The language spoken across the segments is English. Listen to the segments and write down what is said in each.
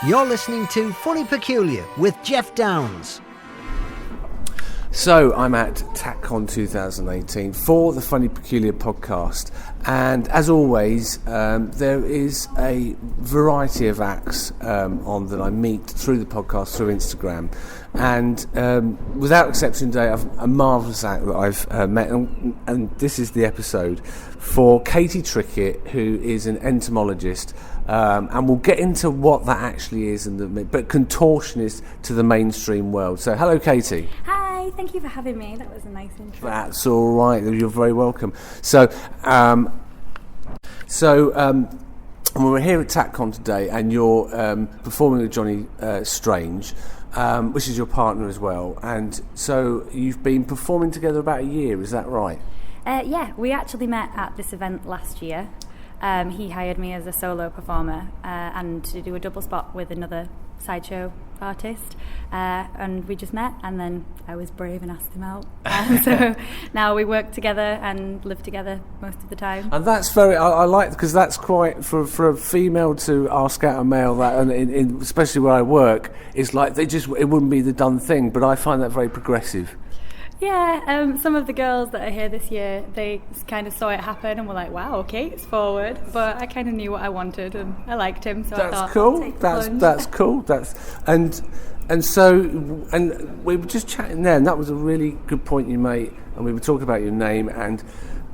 You're listening to Funny Peculiar with Jeff Downs. So I'm at TACCon 2018 for the Funny Peculiar podcast, and as always there is a variety of acts on that I meet through the podcast, through Instagram, and without exception today I've a marvellous act that I've met, and this is the episode for Katie Trickett, who is an entomologist, and we'll get into what that actually is, but contortionist to the mainstream world. So hello Katie. Hi, thank you for having me. That was a nice intro. That's all right. You're very welcome. So we're here at TACCon today, and you're performing with Johnny Strange, which is your partner as well. And so you've been performing together about a year. Is that right? Yeah, we actually met at this event last year. He hired me as a solo performer and to do a double spot with another Sideshow artist, and we just met, and then I was brave and asked him out, and so now we work together and live together most of the time. And that's very, I like, because that's quite, for a female to ask out a male, that, and especially where I work, it's like it wouldn't be the done thing, but I find that very progressive. Yeah, some of the girls that are here this year, they kind of saw it happen and were like, wow, okay, it's forward. But I kind of knew what I wanted, and I liked him, so I thought, cool. I'll take the plunge. That's cool. And we were just chatting there, and that was a really good point you made. And we were talking about your name, and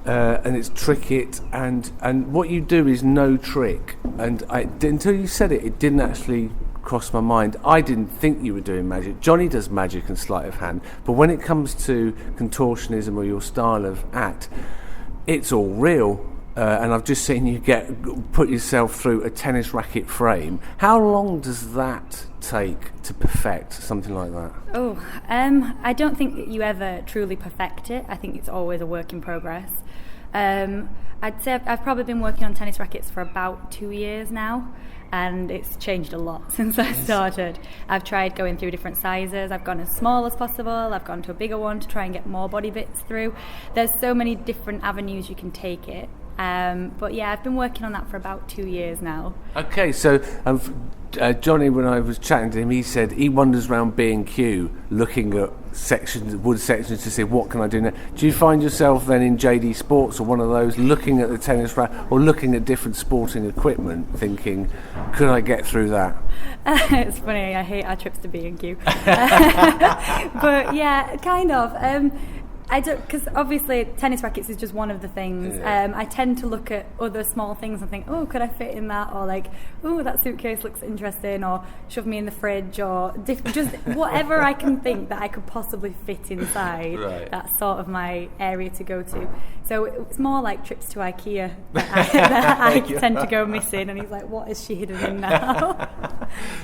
it's Trickett, and what you do is no trick. And until you said it, it didn't actually crossed my mind. I didn't think you were doing magic. Johnny does magic and sleight of hand, but when it comes to contortionism or your style of act, it's all real. And I've just seen you put yourself through a tennis racket frame. How long does that take to perfect something like that? I don't think that you ever truly perfect it. I think it's always a work in progress. I'd say I've probably been working on tennis rackets for about 2 years now, and it's changed a lot since I started. I've tried going through different sizes. I've gone as small as possible. I've gone to a bigger one to try and get more body bits through. There's so many different avenues you can take it. But yeah, I've been working on that for about 2 years now. Okay, so Johnny, when I was chatting to him, he said he wanders around B&Q looking at wood sections to see what can I do now. Do you find yourself then in JD Sports or one of those looking at the tennis racket or looking at different sporting equipment thinking, could I get through that? It's funny, I hate our trips to B&Q. But yeah, kind of. I don't, because obviously tennis rackets is just one of the things. Yeah. I tend to look at other small things and think, oh, could I fit in that? Or like, oh, that suitcase looks interesting. Or shove me in the fridge. Or just whatever I can think that I could possibly fit inside. Right. That's sort of my area to go to. So it's more like trips to IKEA that I tend to go missing. And he's like, what is she hidden in now?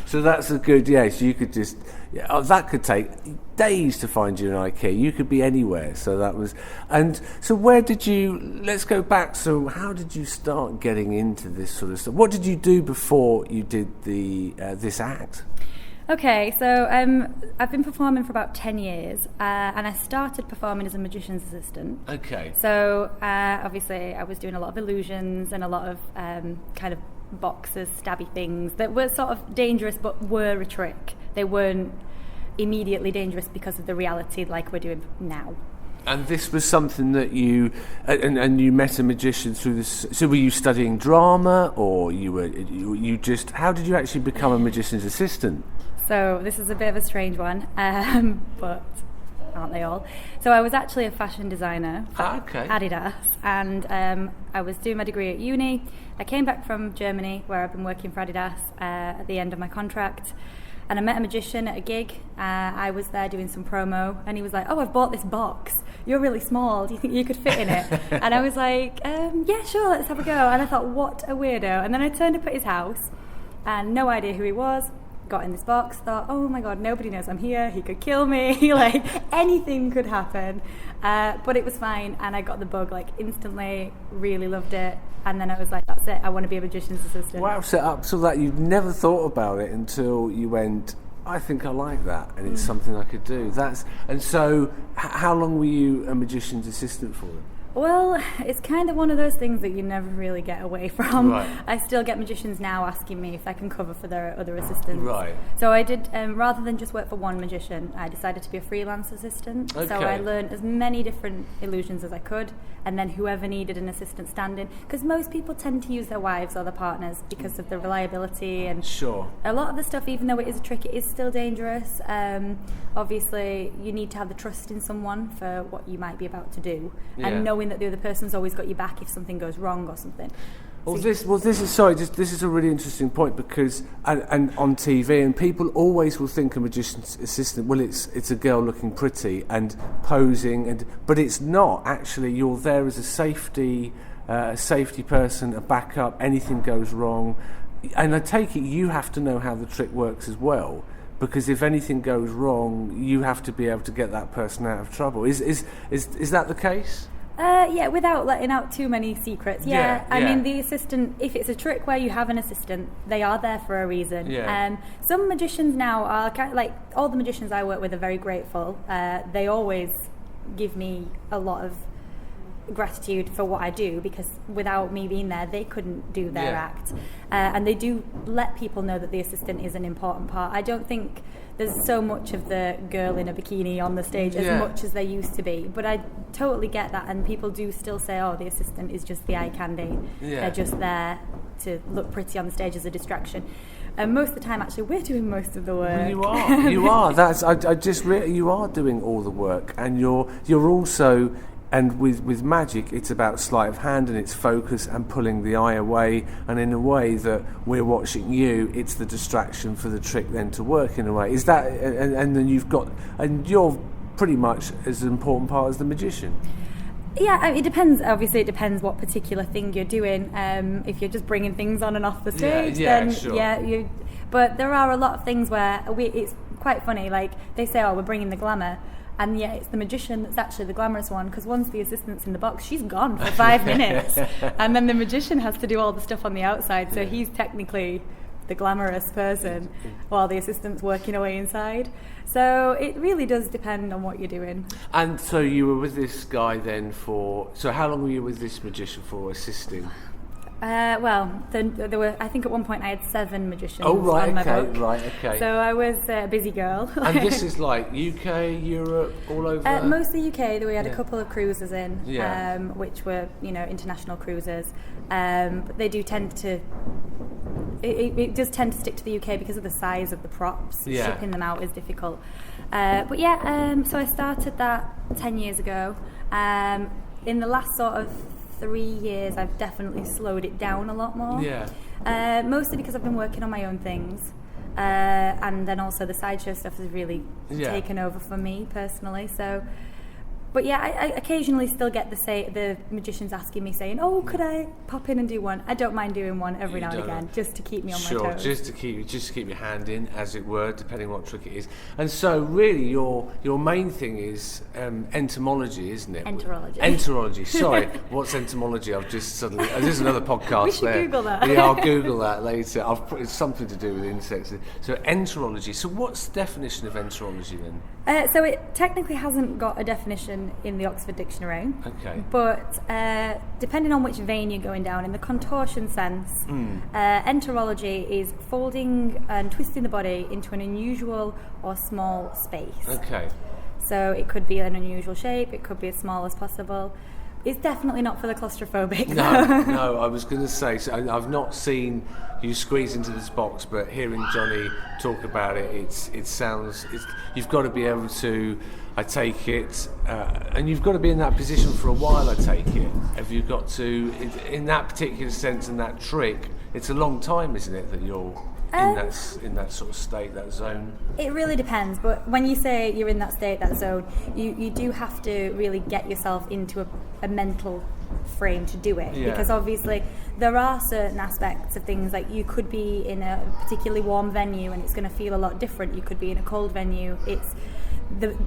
So that's a good, so you could just, that could take days to find you in IKEA. You could be anywhere. So that was, and so let's go back. So how did you start getting into this sort of stuff? What did you do before you did this act? Okay, so I've been performing for about 10 years, and I started performing as a magician's assistant. Okay. So obviously I was doing a lot of illusions and a lot of kind of boxes, stabby things that were sort of dangerous but were a trick. They weren't immediately dangerous because of the reality like we're doing now. And this was something that you and you met a magician through this. So were you studying drama, or you just? How did you actually become a magician's assistant? So this is a bit of a strange one, but aren't they all? So I was actually a fashion designer for Adidas, and I was doing my degree at uni. I came back from Germany, where I've been working for Adidas at the end of my contract. And I met a magician at a gig. I was there doing some promo, and he was like, oh, I've bought this box. You're really small. Do you think you could fit in it? And I was like, yeah, sure, let's have a go. And I thought, what a weirdo. And then I turned up at his house, and no idea who he was. Got in this box, thought, oh my God, nobody knows I'm here. He could kill me. Like, anything could happen. But it was fine, and I got the bug, like, instantly, really loved it. And then I was like, that's it, I want to be a magician's assistant. Wow, set up so that you'd never thought about it until you went, I think I like that, and it's something I could do. And so, how long were you a magician's assistant for? Well, it's kind of one of those things that you never really get away from. Right. I still get magicians now asking me if I can cover for their other assistants. Right. So I did, rather than just work for one magician, I decided to be a freelance assistant. Okay. So I learned as many different illusions as I could, and then whoever needed an assistant stand-in, because most people tend to use their wives or their partners because of the reliability and Sure. a lot of the stuff, even though it is a trick, it is still dangerous. Obviously, you need to have the trust in someone for what you might be about to do, and knowing that the other person's always got your back if something goes wrong or something. This is a really interesting point, because and on TV, and people always will think a magician's assistant, well, it's a girl looking pretty and posing, but it's not actually. You're there as a safety person, a backup. Anything goes wrong, and I take it you have to know how the trick works as well, because if anything goes wrong, you have to be able to get that person out of trouble. Is that the case? Yeah, without letting out too many secrets. I mean, the assistant, if it's a trick where you have an assistant, they are there for a reason. Some magicians now are kind of like, all the magicians I work with are very grateful. They always give me a lot of gratitude for what I do, because without me being there, they couldn't do their act. And they do let people know that the assistant is an important part. I don't think there's so much of the girl in a bikini on the stage as much as there used to be, but I totally get that, and people do still say, oh, the assistant is just the eye candy. They're just there to look pretty on the stage as a distraction. And most of the time, actually, we're doing most of the work. Well, you are. You are doing all the work, and you're also. And with magic, it's about sleight of hand, and it's focus and pulling the eye away. And in a way that we're watching you, it's the distraction for the trick then to work in a way. Is that? And then you're pretty much as important part as the magician. Yeah, it depends. Obviously, it depends what particular thing you're doing. If you're just bringing things on and off the stage, then sure. But there are a lot of things where it's quite funny. Like they say, oh, we're bringing the glamour. And yet it's the magician that's actually the glamorous one, because once the assistant's in the box, she's gone for 5 minutes. And then the magician has to do all the stuff on the outside, so he's technically the glamorous person while the assistant's working away inside. So it really does depend on what you're doing. And so you were with this guy then so how long were you with this magician for, assisting? There were. I think at one point I had 7 magicians. Oh right, on my okay, book. right, okay. So I was a busy girl. And this is like UK, Europe, all over. Mostly UK. We had a couple of cruisers in, which were international cruisers. But they do tend to. It does tend to stick to the UK because of the size of the props. Shipping them out is difficult. So I started that 10 years ago. In the last sort of 3 years, I've definitely slowed it down a lot more. Mostly because I've been working on my own things, and then also the sideshow stuff has really taken over for me personally. So, but I occasionally still get the magicians asking me, saying, "Oh, could I pop in and do one?" I don't mind doing one every now and again, just to keep me on my toes. Just to keep your hand in, as it were, depending on what trick it is. And so, really, your main thing is entomology, isn't it? Enterology. Sorry, what's entomology? I've just suddenly. There's another podcast. We should Google that. Yeah, I'll Google that later. It's something to do with insects. So enterology. So what's the definition of enterology then? So it technically hasn't got a definition in the Oxford Dictionary. Okay. But depending on which vein you're going down, in the contortion sense, enterology is folding and twisting the body into an unusual or small space. Okay. So it could be an unusual shape, it could be as small as possible. It's definitely not for the claustrophobic. No, I was going to say, so I've not seen you squeeze into this box, but hearing Johnny talk about it, you've got to be able to, I take it, and you've got to be in that position for a while, I take it. Have you got to, in that particular sense and that trick, it's a long time, isn't it, that you're in that sort of state, that zone? It really depends, but when you say you're in that state, that zone, you do have to really get yourself into a mental frame to do it, because obviously there are certain aspects of things, like you could be in a particularly warm venue and it's going to feel a lot different. You could be in a cold venue.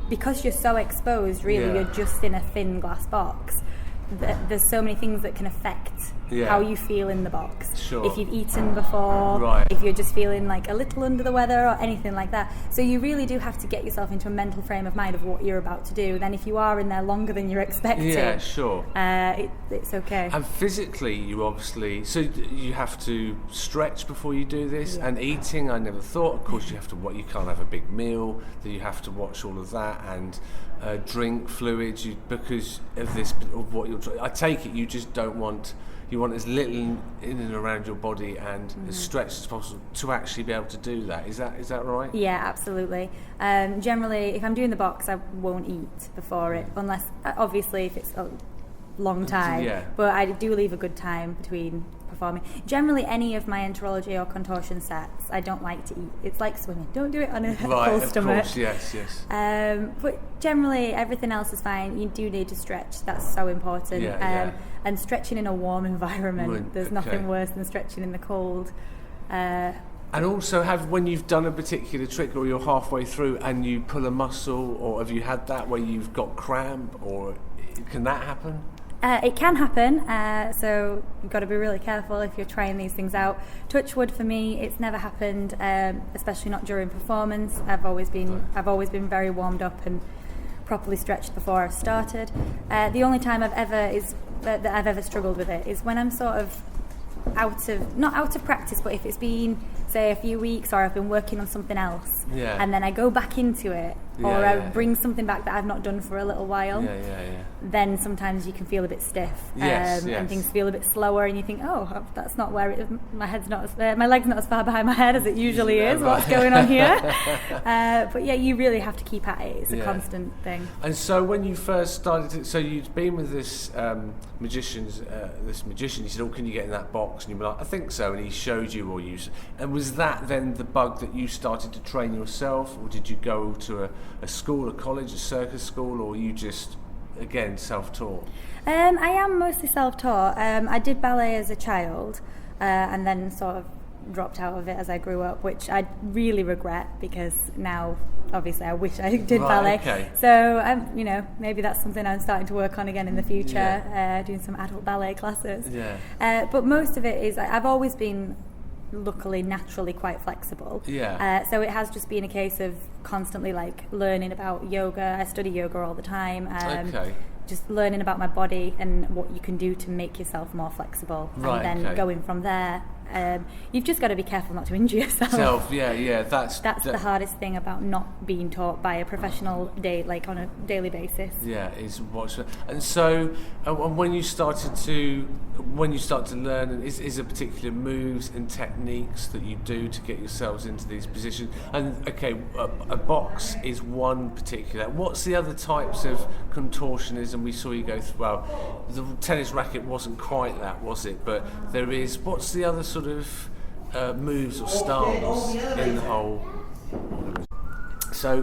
Because you're so exposed, really, you're just in a thin glass box. there's so many things that can affect how you feel in the box. Sure. If you've eaten before, if you're just feeling like a little under the weather or anything like that. So you really do have to get yourself into a mental frame of mind of what you're about to do. Then if you are in there longer than you're expecting, it's okay. And physically, you obviously, so you have to stretch before you do this. And eating, I never thought. Of course, you have to. You can't have a big meal. That you have to watch all of that and drink fluids because of this. Of what you're. I take it you just don't want. You want as little in and around your body and as stretched as possible to actually be able to do that. Is that right? Yeah, absolutely. Generally, if I'm doing the box, I won't eat before it, unless obviously if it's a long time. Yeah. But I do leave a good time between performing. Generally, any of my enterology or contortion sets, I don't like to eat. It's like swimming. Don't do it on a full stomach. Of course, yes. But generally, everything else is fine. You do need to stretch. That's so important. And stretching in a warm environment. There's nothing worse than stretching in the cold. And also, when you've done a particular trick or you're halfway through and you pull a muscle, or have you had that where you've got cramp, or can that happen? It can happen, so you've got to be really careful if you're trying these things out. Touch wood for me, it's never happened, especially not during performance. I've always been very warmed up and properly stretched before I've started. The only time that I've ever struggled with it is when I'm sort of not out of practice, but if it's been, say, a few weeks or I've been working on something else, and then I go back into it, or I bring something back that I've not done for a little while, then sometimes you can feel a bit stiff, and things feel a bit slower, and you think, oh, that's not where my leg's not as far behind my head as it usually is. What's going on here? But you really have to keep at it. It's a constant thing. And so when you first started, so you'd been with this magician. He said, "Oh, can you get in that box?" And you were like, "I think so." And he showed you, and was that then the bug that you started to train yourself, or did you go to a school, a college, a circus school, or you just, again, self-taught? I am mostly self-taught. I did ballet as a child, and then sort of dropped out of it as I grew up, which I really regret, because now obviously I wish I did ballet. Okay. So maybe that's something I'm starting to work on again in the future, doing some adult ballet classes. But most of it is I've always been luckily naturally quite flexible, so it has just been a case of constantly learning about yoga. I study yoga all the time, just learning about my body and what you can do to make yourself more flexible, and then going from there. You've just got to be careful not to injure yourself. That's the hardest thing about not being taught by a professional on a daily basis. Is watch. And so when you start to learn, is there particular moves and techniques that you do to get yourselves into these positions? And a box is one particular. What's the other types of contortionism we saw you go through? Well, the tennis racket wasn't quite that, was it? But there is. What's the other sort of moves or styles in the whole? So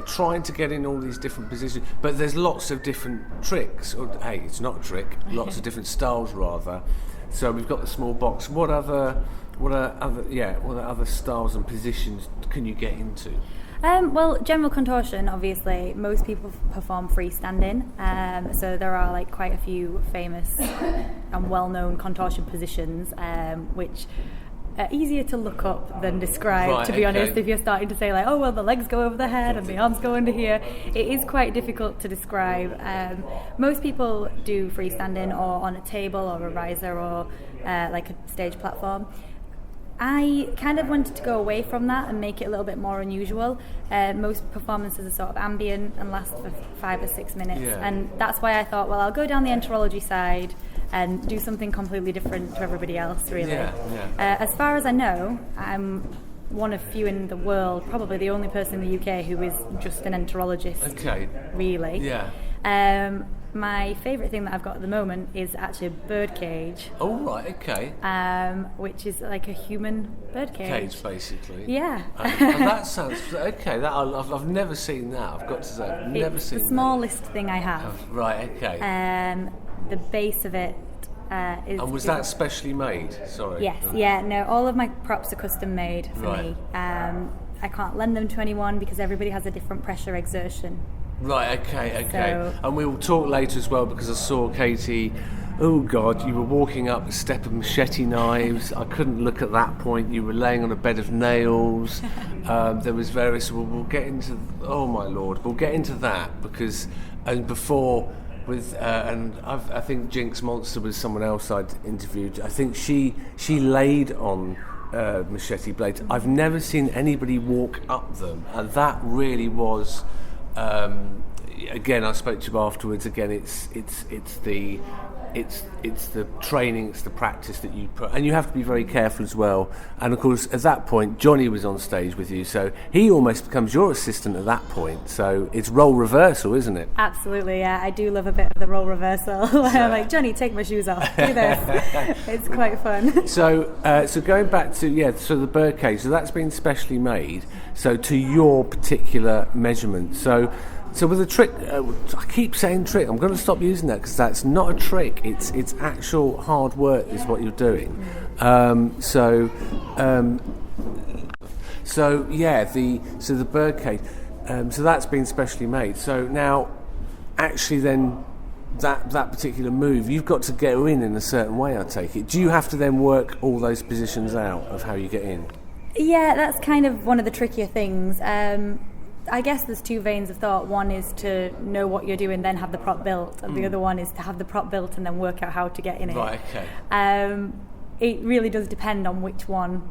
trying to get in all these different positions, but there's lots of different tricks. Or hey, it's not a trick. Lots of different styles rather. So we've got the small box. What other styles and positions can you get into? Well, general contortion, obviously, most people perform freestanding, so there are quite a few famous and well-known contortion positions, which are easier to look up than describe, to be honest. If you're starting to say the legs go over the head and the arms go under here, it is quite difficult to describe. Most people do freestanding or on a table or a riser or a stage platform. I kind of wanted to go away from that and make it a little bit more unusual. Most performances are sort of ambient and last for 5 or 6 minutes, and that's why I thought, I'll go down the enterology side and do something completely different to everybody else, really. As far as I know, I'm one of few in the world, probably the only person in the UK who is just an enterologist, really. My favourite thing that I've got at the moment is actually a bird cage. Oh, right, okay. Which is like a human bird cage. Cage, basically. Yeah. And that sounds... Okay, I've never seen that, I've got to say. I've never seen that. It's the smallest thing I have. Right, okay. The base of it is... And was that specially made? Sorry. Yes, no, all of my props are custom made for me. I can't lend them to anyone because everybody has a different pressure exertion Right, okay. So, And we will talk later as well, because I saw Katie. Oh God, you were walking up a step of machete knives. I couldn't look at that point. You were laying on a bed of nails. There was various. We'll get into. Oh my Lord, we'll get into that because before with I think Jinx Monster was someone else I'd interviewed. I think she laid on machete blades. I've never seen anybody walk up them, and that really was. Again, I spoke to you afterwards. Again, it's the training, it's the practice that you put, and you have to be very careful as well. And of course, at that point, Johnny was on stage with you, so he almost becomes your assistant at that point. So it's role reversal, isn't it? Absolutely, yeah. I do love a bit of the role reversal. I'm like, Johnny, take my shoes off. Do this. It's quite fun. So going back to so the birdcage. So that's been specially made. So to your particular measurement. So with a trick, I keep saying trick. I'm going to stop using that because that's not a trick. It's actual hard work is what you're doing. The birdcage. So that's been specially made. So now, actually, then that particular move, you've got to go in a certain way. I take it. Do you have to then work all those positions out of how you get in? Yeah, that's kind of one of the trickier things. I guess there's two veins of thought. One is to know what you're doing, then have the prop built, and the other one is to have the prop built and then work out how to get in it. Right. Okay. It really does depend on which one,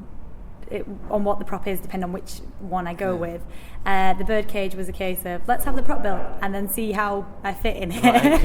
on what the prop is, depend on which one I go with. The birdcage was a case of let's have the prop built and then see how I fit in it, right,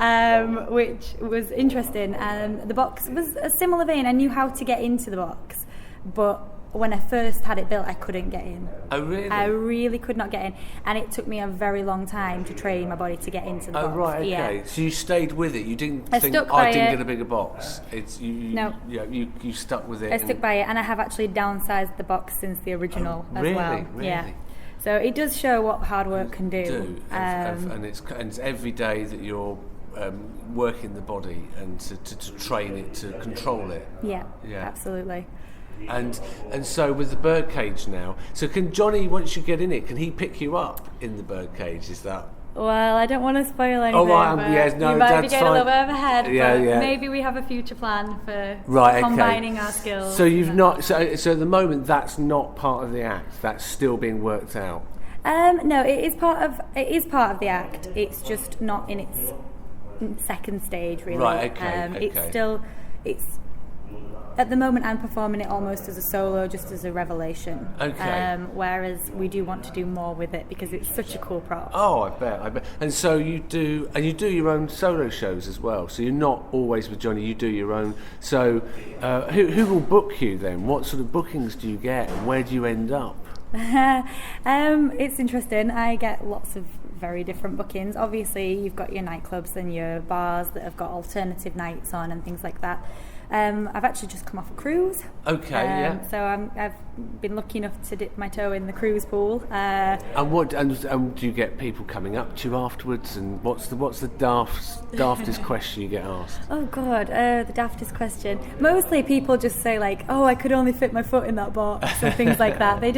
okay. Which was interesting. And the box was a similar vein. I knew how to get into the box, but when I first had it built, I couldn't get in. Oh, really? I really could not get in. And it took me a very long time to train my body to get into the box. Oh, right, okay. Yeah. So you stayed with it? You didn't think, didn't get a bigger box? No. Yeah, you stuck with it? I stuck by it, and I have actually downsized the box since the original as well. Really? Yeah. So it does show what hard work can do. And it's every day that you're working the body and to train it, to control it. Yeah. Absolutely. And so with the birdcage now, so can Johnny, once you get in it, can he pick you up in the birdcage? Is that? Well, I don't want to spoil anything. Oh, right, yes, no, you might that's be getting fine. a little bit of a head, Yeah, but yeah. maybe we have a future plan for combining our skills. So you've not. So at the moment, that's not part of the act. That's still being worked out. No, it is part of the act. It's just not in its second stage, really. Right. Okay. It's at the moment I'm performing it almost as a solo, just as a revelation. Okay. Whereas we do want to do more with it because it's such a cool prop. Oh, I bet. And so you do your own solo shows as well. So you're not always with Johnny. You do your own. So who will book you then? What sort of bookings do you get, and where do you end up? It's interesting. I get lots of very different bookings. Obviously, you've got your nightclubs and your bars that have got alternative nights on and things like that. I've actually just come off a cruise. Okay, yeah. So I've been lucky enough to dip my toe in the cruise pool. And do you get people coming up to you afterwards? And what's the daftest question you get asked? Oh God, the daftest question. Mostly people just say like, "Oh, I could only fit my foot in that box," or things like that. They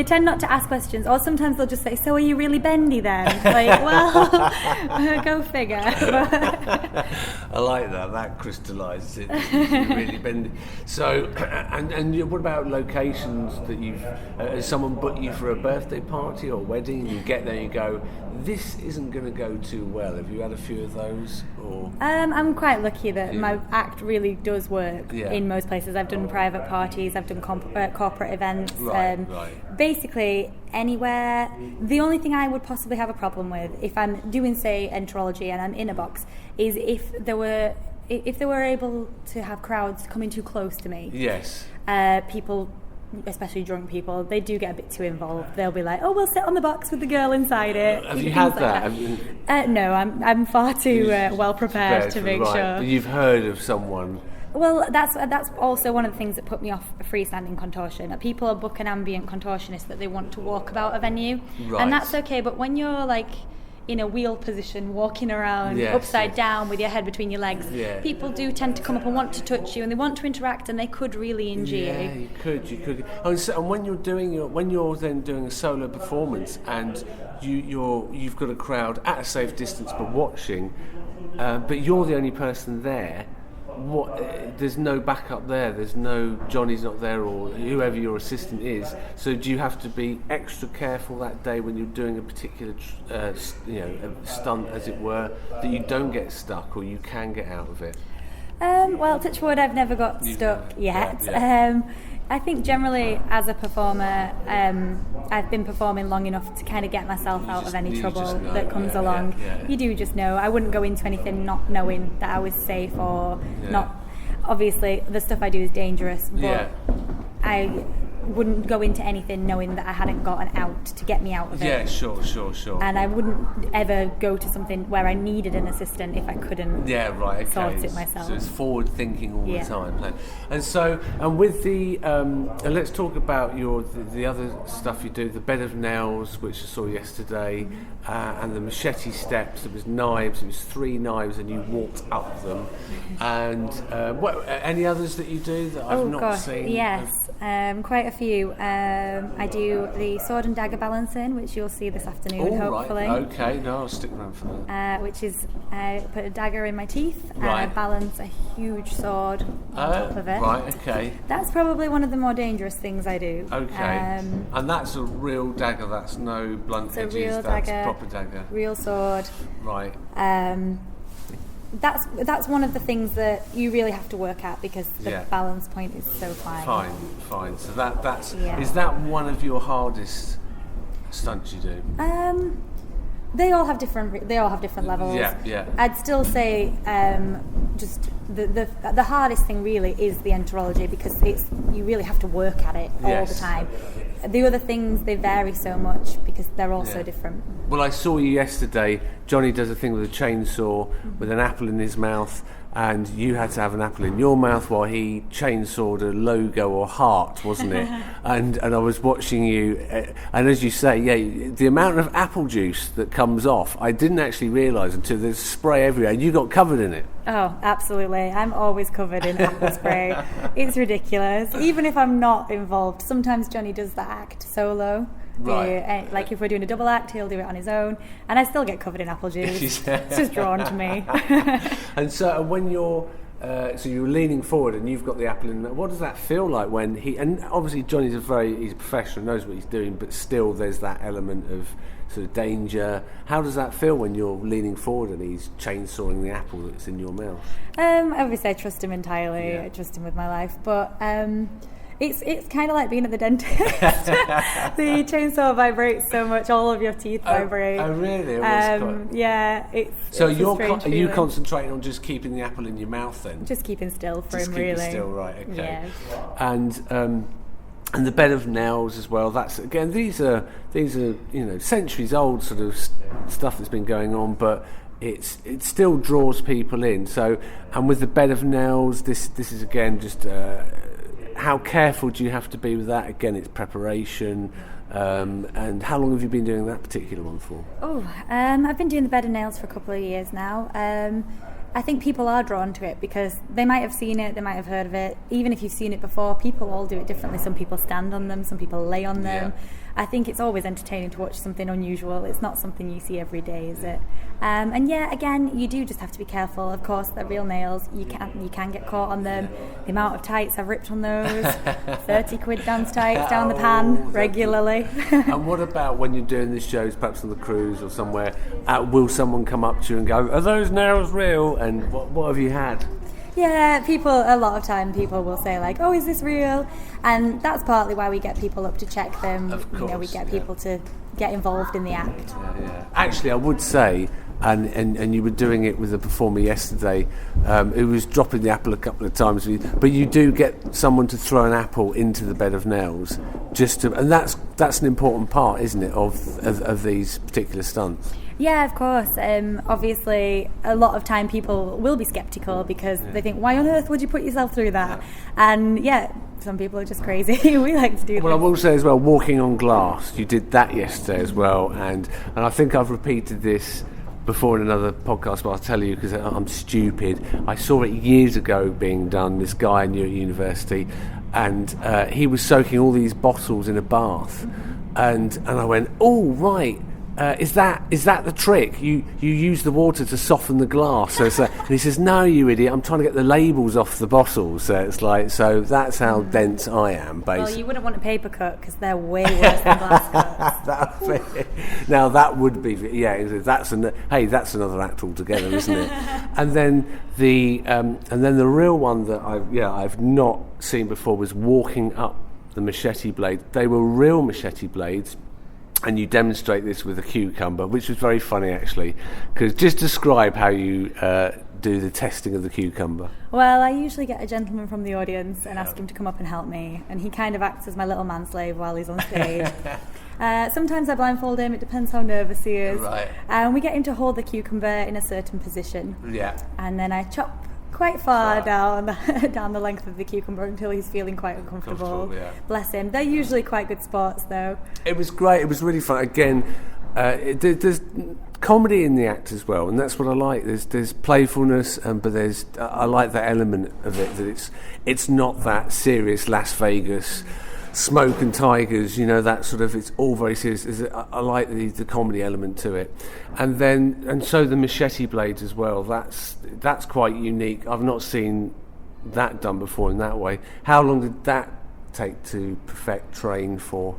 tend not to ask questions, or sometimes they'll just say, "So are you really bendy then?" Like, well, go figure. I like that. That crystallises it. You're really bendy. So, and what about locations that you've? Has someone booked you for a birthday party or wedding? And you get there, and you go, "This isn't going to go too well." Have you had a few of those? Or I'm quite lucky that my act really does work in most places. I've done private parties, I've done corporate events. Right. Basically anywhere. The only thing I would possibly have a problem with if I'm doing, say, enterology and I'm in a box is if they were able to have crowds coming too close to me. Yes. People, especially drunk people, they do get a bit too involved. They'll be like, "Oh, we'll sit on the box with the girl inside it." Have you had that? No, I'm far too well prepared to make sure. But you've heard of someone. Well, that's also one of the things that put me off freestanding contortion. People book an ambient contortionist that they want to walk about a venue, and that's okay. But when you're like in a wheel position, walking around upside down with your head between your legs. Yeah. People do tend to come up and want to touch you, and they want to interact, and they could really injure you. Yeah, you could. And when you're then doing a solo performance, and you've got a crowd at a safe distance but watching, but you're the only person there. There's no backup there. There's no Johnny's not there, or whoever your assistant is. So do you have to be extra careful that day when you're doing a particular, a stunt, as it were, that you don't get stuck or you can get out of it? Well, touch wood, I've never got stuck yet. Yeah. I think generally as a performer, I've been performing long enough to kind of get myself out of any trouble that comes along. You do just know. I wouldn't go into anything not knowing that I was safe or not. Obviously, the stuff I do is dangerous, but I wouldn't go into anything knowing that I hadn't got an out to get me out of it. Yeah, sure. And I wouldn't ever go to something where I needed an assistant if I couldn't sort it myself. So it's forward thinking all the time. And with the, let's talk about the other stuff you do, the bed of nails, which I saw yesterday, and the machete steps. It was knives. It was 3 knives, and you walked up them. And any others that you do that I've not seen? Yes, quite a few. I do the sword and dagger balancing, which you'll see this afternoon, hopefully. Right. Okay, no, I'll stick around for that. Which is, I put a dagger in my teeth and I balance a huge sword on top of it. Right, okay. That's probably one of the more dangerous things I do. Okay. And that's a real dagger, that's no blunt edges, real that's dagger, proper dagger. Real sword. Right. That's one of the things that you really have to work at because the balance point is so fine. Fine. So that's is that one of your hardest stunts you do? They all have different levels. Yeah. I'd still say just the hardest thing really is the enterology because you really have to work at it all the time. The other things, they vary so much because they're all so different. Well, I saw you yesterday. Johnny does a thing with a chainsaw with an apple in his mouth, and you had to have an apple in your mouth while he chainsawed a logo or heart, wasn't it? and I was watching you, and as you say, the amount of apple juice that comes off, I didn't actually realise until there's spray everywhere, and you got covered in it. Oh, absolutely. I'm always covered in apple spray. It's ridiculous. Even if I'm not involved, sometimes Johnny does the act solo. Right. Like if we're doing a double act, he'll do it on his own, and I still get covered in apple juice. It's just drawn to me. And so when you're leaning forward and you've got the apple in, what does that feel like when and obviously Johnny's he's a professional, knows what he's doing, but still there's that element of sort of danger. How does that feel when you're leaning forward and he's chainsawing the apple that's in your mouth? Obviously I trust him entirely. I trust him with my life, but it's kind of like being at the dentist. The chainsaw vibrates so much, all of your teeth vibrate. Oh really? So are you concentrating on just keeping the apple in your mouth then? Just keeping still for him, really. Just keeping still, right? Okay. Yeah. And the bed of nails as well. That's again, these are centuries old sort of stuff that's been going on, but it still draws people in. So, and with the bed of nails, this is again just. How careful do you have to be with that? Again, it's preparation. And how long have you been doing that particular one for? I've been doing the bed of nails for a couple of years now. I think people are drawn to it because they might have seen it, they might have heard of it. Even if you've seen it before, people all do it differently. Some people stand on them, some people lay on them. I think it's always entertaining to watch something unusual. It's not something you see every day, is it? Again, you do just have to be careful. Of course, they're real nails. You can get caught on them. The amount of tights I've ripped on those, 30 quid dance tights down the pan regularly. And what about when you're doing the shows, perhaps on the cruise or somewhere, will someone come up to you and go, are those nails real? And what have you had? Yeah, a lot of time people will say like, oh, is this real? And that's partly why we get people up to check them. Of course, we get people to get involved in the act. Yeah. Actually, I would say, and you were doing it with a performer yesterday who was dropping the apple a couple of times, but you do get someone to throw an apple into the bed of nails, and that's an important part, isn't it, of these particular stunts? Yeah, of course. Obviously, a lot of time people will be sceptical because they think, why on earth would you put yourself through that? And some people are just crazy. We like to do Well, I this. will say as well, walking on glass. You did that yesterday as well, and I think I've repeated this before in another podcast, but I'll tell you because I'm stupid. I saw it years ago being done. This guy I knew at university, and he was soaking all these bottles in a bath, and I went, oh right. Is that the trick? You use the water to soften the glass. So and he says, no, you idiot, I'm trying to get the labels off the bottles. So it's like, so that's how dense I am, basically. Well, you wouldn't want a paper cut because they're way worse than glass cuts. Now that would be, that's another act altogether, isn't it? And then the real one that I've not seen before was walking up the machete blade. They were real machete blades. And you demonstrate this with a cucumber, which was very funny actually, because just describe how you do the testing of the cucumber. Well, I usually get a gentleman from the audience and ask him to come up and help me, and he kind of acts as my little manslave while he's on stage. Sometimes I blindfold him, it depends how nervous he is. Right. And we get him to hold the cucumber in a certain position. Yeah. And then I chop quite far down the length of the cucumber until he's feeling quite uncomfortable. Yeah. Bless him. They're usually quite good sports, though. It was great. It was really fun. Again, there's comedy in the act as well, and that's what I like. There's playfulness, but I like that element of it, that it's not that serious Las Vegas smoke and tigers, that sort of, it's all very serious. I like the comedy element to it, and so the machete blades as well. That's quite unique. I've not seen that done before in that way. How long did that take to perfect, train for?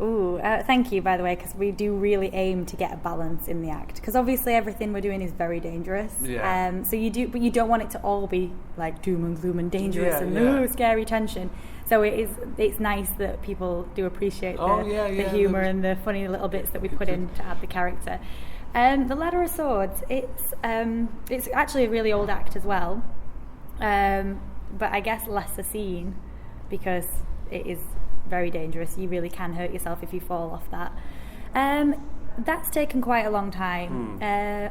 Ooh, thank you, by the way, because we do really aim to get a balance in the act. Because obviously everything we're doing is very dangerous. Yeah. But you don't want it to all be like doom and gloom and dangerous scary tension. So it's nice that people do appreciate the humour and the funny little bits that we put in to add the character. The Ladder of Swords, it's actually a really old act as well, but I guess lesser seen because it is very dangerous. You really can hurt yourself if you fall off that. That's taken quite a long time.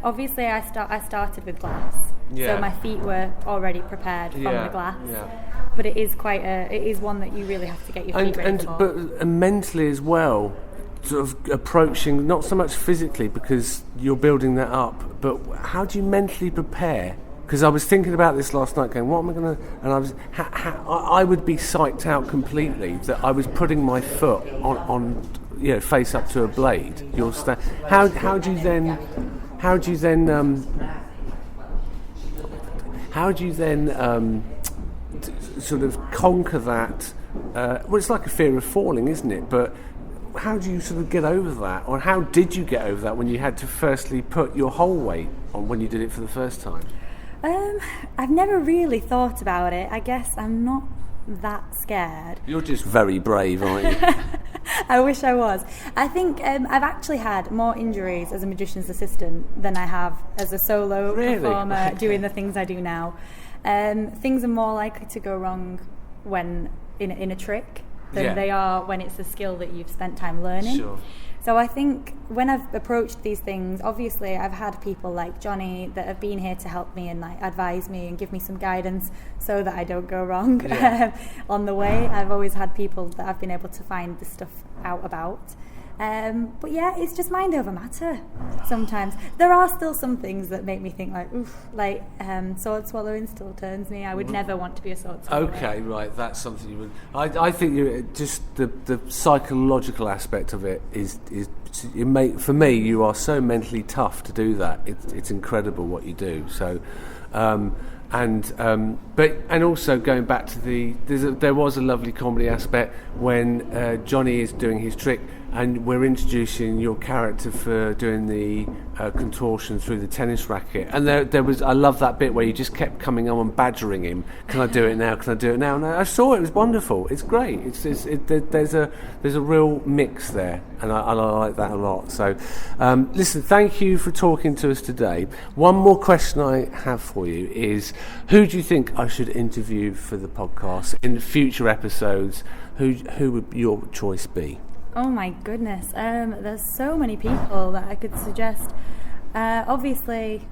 Obviously, I started with glass, so my feet were already prepared from the glass. Yeah. But it is one that you really have to get your feet ready for. But mentally as well, sort of approaching, not so much physically because you're building that up, but how do you mentally prepare? Because I was thinking about this last night, going, what am I going to? And I would be psyched out completely that I was putting my foot on face up to a blade. How do you then sort of conquer that? Well, it's like a fear of falling, isn't it? But how do you sort of get over that, or how did you get over that when you had to firstly put your whole weight on when you did it for the first time? I've never really thought about it. I guess I'm not that scared. You're just very brave, aren't you? I wish I was. I think I've actually had more injuries as a magician's assistant than I have as a solo performer doing the things I do now. Things are more likely to go wrong when in a trick than they are when it's a skill that you've spent time learning. Sure. So I think when I've approached these things, obviously I've had people like Johnny that have been here to help me and like advise me and give me some guidance so that I don't go wrong on the way. I've always had people that I've been able to find this stuff out about. But yeah, it's just mind over matter sometimes. There are still some things that make me think like, oof, like sword swallowing still turns me. I would never want to be a sword swallower. Okay, right, that's something you would... I think just the psychological aspect of it is for me, you are so mentally tough to do that. It's incredible what you do. So... and also going back to there was a lovely comedy aspect when Johnny is doing his trick and we're introducing your character for doing the contortion through the tennis racket, and there was, I love that bit where you just kept coming on and badgering him. Can I do it now? Can I do it now? And I saw it was wonderful. It's great. There's a real mix there, and I like that a lot. So listen, thank you for talking to us today. One more question I have for you is, who do you think I should interview for the podcast in future episodes? Who would your choice be? Oh my goodness, there's so many people that I could suggest. Obviously,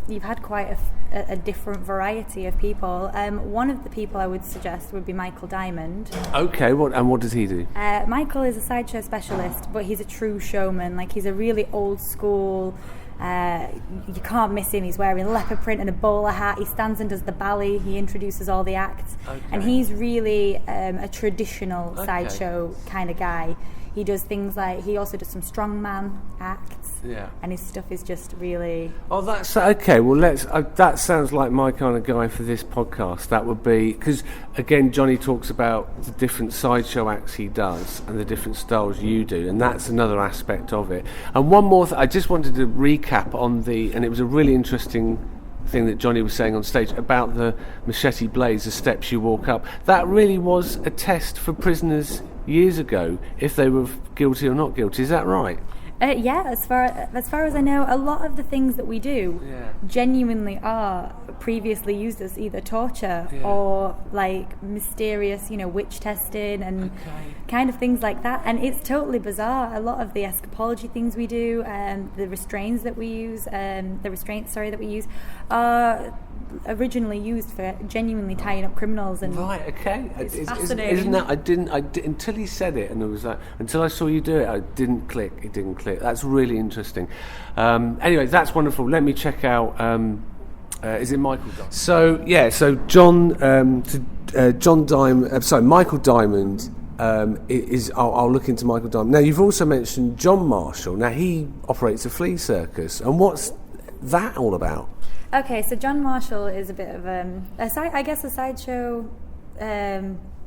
you've had quite a different variety of people. One of the people I would suggest would be Michael Diamond. Okay, what does he do? Michael is a sideshow specialist, but he's a true showman. Like, he's a really old school. You can't miss him. He's wearing leopard print and a bowler hat. He stands and does the ballet. He introduces all the acts. Okay. And he's really a traditional sideshow kind of guy. He does things like, he also does some strongman acts. Yeah. And his stuff is just really... Oh, that's okay. Well, that sounds like my kind of guy for this podcast. That would be, because again, Johnny talks about the different sideshow acts he does and the different styles you do, and that's another aspect of it. And one more I just wanted to recap on and it was a really interesting thing that Johnny was saying on stage about the machete blades, the steps you walk up. That really was a test for prisoners years ago, if they were guilty or not guilty. Is that right? Yeah, as far as I know, a lot of the things that we do genuinely are previously used as either torture or like mysterious, witch testing and kind of things like that. And it's totally bizarre. A lot of the escapology things we do, the restraints that we use, are originally used for genuinely tying up criminals. And right, okay. It's fascinating. Isn't that? I didn't until he said it, and it was like, until I saw you do it, it didn't click. That's really interesting. Anyway, that's wonderful. Let me check out. Is it Michael Diamond? So Michael Diamond is. I'll look into Michael Diamond. Now, you've also mentioned John Marshall. Now, he operates a flea circus, and what's that all about? Okay, so John Marshall is a bit of a sideshow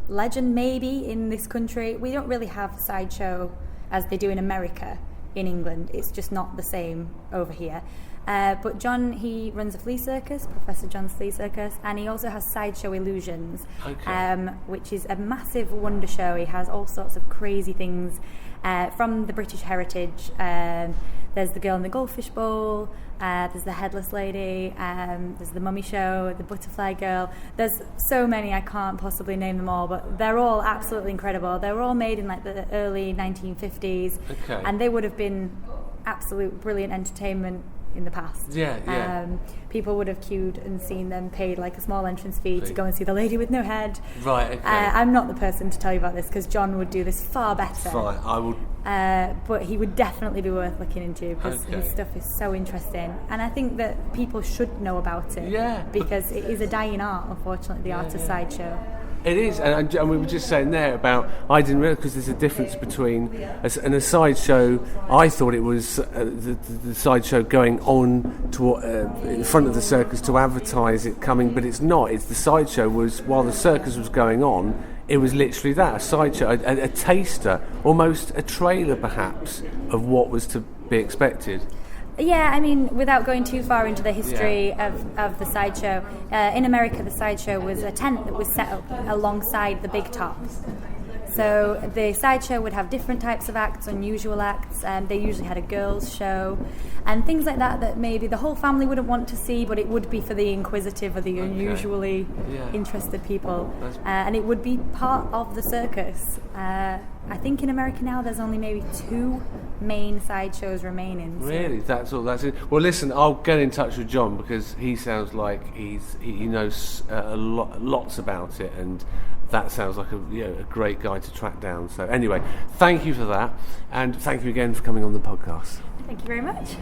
legend maybe in this country. We don't really have sideshow as they do in America, in England. It's just not the same over here. But John, he runs a flea circus, Professor John's Flea Circus, and he also has Sideshow Illusions, which is a massive wonder show. He has all sorts of crazy things from the British heritage. There's the Girl in the Goldfish Bowl, there's the Headless Lady, there's the Mummy Show, the Butterfly Girl. There's so many, I can't possibly name them all, but they're all absolutely incredible. They were all made in like the early 1950s, and they would have been absolute brilliant entertainment in the past. People would have queued and seen them, paid like a small entrance fee to go and see the lady with no head. Right, okay. I'm not the person to tell you about this because John would do this far better. Fine, I would. But he would definitely be worth looking into because his stuff is so interesting, and I think that people should know about it. Because it is a dying art, unfortunately, the art of sideshow. It is, and we were just saying there about, I didn't realise, because there's a difference between a sideshow. I thought it was the sideshow going on to in front of the circus to advertise it coming, but it's not. It's the sideshow was, while the circus was going on, it was literally that, a sideshow, a taster, almost a trailer perhaps, of what was to be expected. Yeah, I mean, without going too far into the history of the sideshow, in America the sideshow was a tent that was set up alongside the big top. So the sideshow would have different types of acts, unusual acts, and they usually had a girls' show and things like that maybe the whole family wouldn't want to see, but it would be for the inquisitive or the unusually interested people. And it would be part of the circus. I think in America now there's only maybe 2 main sideshows remaining. So. Really? That's all? That's it? Well, listen, I'll get in touch with John because he sounds like he knows lots about it, and that sounds like a great guy to track down. So anyway, thank you for that, and thank you again for coming on the podcast. Thank you very much.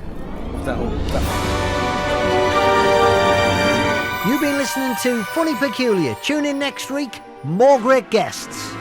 You've been listening to Funny Peculiar. Tune in next week. More great guests.